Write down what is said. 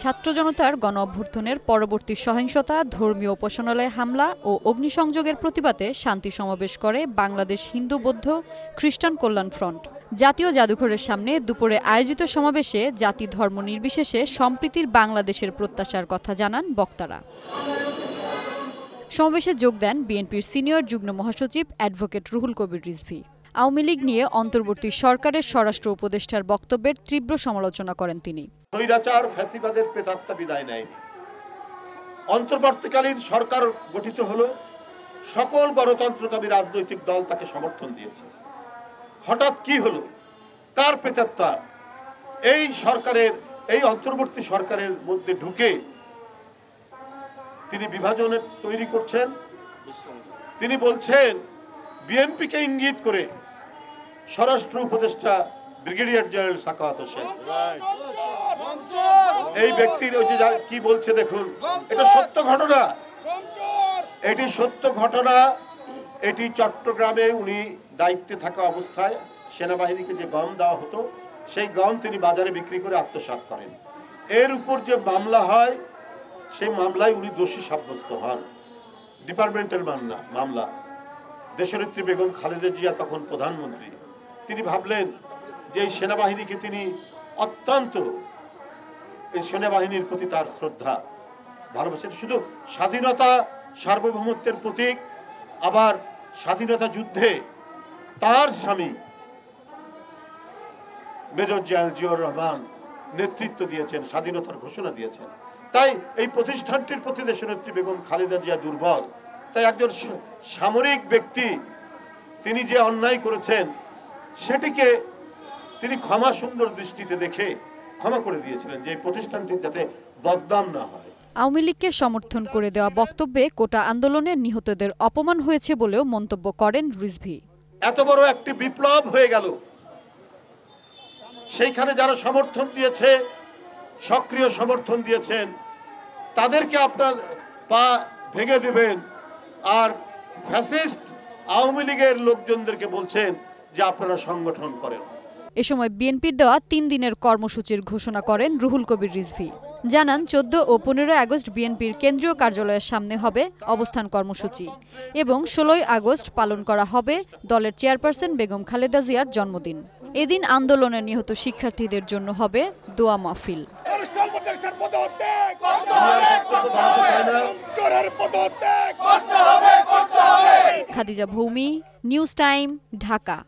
ছাত্র জনতার গণ অভ্যুত্থানের পরবর্তী সহিংসতা, ধর্মীয় উপাসনালয়ে হামলা ও অগ্নিসংযোগের প্রতিবাদে শান্তি সমাবেশ করে বাংলাদেশ হিন্দু বৌদ্ধ খ্রিস্টান কল্যাণ ফ্রন্ট। জাতীয় জাদুঘরের সামনে দুপুরে আয়োজিত সমাবেশে জাতি ধর্ম নির্বিশেষে সম্প্রীতির বাংলাদেশের প্রত্যাশার কথা জানান বক্তারা। সমাবেশে যোগ দেন বিএনপির সিনিয়র যুগ্ম মহাসচিব অ্যাডভোকেট রুহুল কবির রিজভী। আওয়ামী লীগ নিয়ে অন্তর্বর্তী সরকারের স্বরাষ্ট্র উপদেষ্টার বক্তব্যের তীব্র সমালোচনা করেন তিনি। স্বৈরাচার ফ্যাসিবাদের প্রেতাত্মা বিদায় নেয়নি। অন্তর্বর্তীকালীন সরকার গঠিত হলো, সকল গণতন্ত্রকামী রাজনৈতিক দল তাকে সমর্থন দিয়েছে। হঠাৎ কি হলো? কার প্রেতাত্মা এই অন্তর্বর্তী সরকারের মধ্যে ঢুকে তিনি বিভাজনের তৈরি করছেন। তিনি বলছেন বিএনপিকে ইঙ্গিত করে স্বরাষ্ট্র উপদেষ্টা ব্রিগেডিয়ার জেনারেল সাখাওয়াত হোসেন, এই ব্যক্তির ওই যে কি বলছে দেখুন, এটা সত্য ঘটনা, এটি সত্য ঘটনা। এটি চট্টগ্রামে উনি দায়িত্বে থাকা অবস্থায় সেনাবাহিনীকে যে গম দেওয়া হতো, সেই গম তিনি বাজারে বিক্রি করে আত্মসাৎ করেন। এর উপর যে মামলা হয়, সেই মামলায় উনি দোষী সাব্যস্ত হন। ডিপার্টমেন্টাল মামলা। দেশনেত্রী বেগম খালেদা জিয়া তখন প্রধানমন্ত্রী। তিনি ভাবলেন যে এই সেনাবাহিনীকে তিনি অত্যন্ত, এই সেনাবাহিনীর প্রতি তার শ্রদ্ধা ভালোবাসেন। শুধু স্বাধীনতা সার্বভৌমত্বের প্রতীক, আবার স্বাধীনতা যুদ্ধে তার স্বামী মেজর জেনারেল জিয়াউর রহমান নেতৃত্ব দিয়েছেন, স্বাধীনতার ঘোষণা দিয়েছেন। তাই এই প্রতিষ্ঠানটির প্রতি দেশনেত্রী বেগম খালেদা জিয়া দুর্বল। তাই একজন সামরিক ব্যক্তি তিনি যে অন্যায় করেছেন সেটিকে তিনি ক্ষমা সুন্দর দৃষ্টিতে দেখে ক্ষমা করে দিয়েছিলেন, যে প্রতিষ্ঠানটি যাতে বদনাম না হয়। আওয়ামী লীগকে সমর্থন করে দেওয়া বক্তব্যে কোটা আন্দোলনের নিহতদের অপমান হয়েছে বলেও মন্তব্য করেন রিজভী। এত বড় একটি বিপ্লব হয়ে গেল, সেইখানে যারা সমর্থন দিয়েছে, সক্রিয় সমর্থন দিয়েছেন, তাদেরকে আপনার পা ভেঙে দেবেন, আর ফ্যাসিস্ট আওয়ামী লীগের লোকজনদেরকে বলছেন যে আপনারা সংগঠন করেন। এ সময় বিএনপির দেওয়া 3 দিনের কর্মসূচির ঘোষণা করেন রুহুল কবির রিজভী। জানান 14 ও 15 আগস্ট বিএনপির কেন্দ্রীয় কার্যালয়ের সামনে হবে অবস্থান কর্মসূচি এবং 16 আগস্ট পালন করা হবে দলের চেয়ারপারসন বেগম খালেদা জিয়ার জন্মদিন। এদিন আন্দোলনে নিহত শিক্ষার্থীদের জন্য হবে দোয়া মাহফিল। Khadija ভৌমি, news time, Dhaka.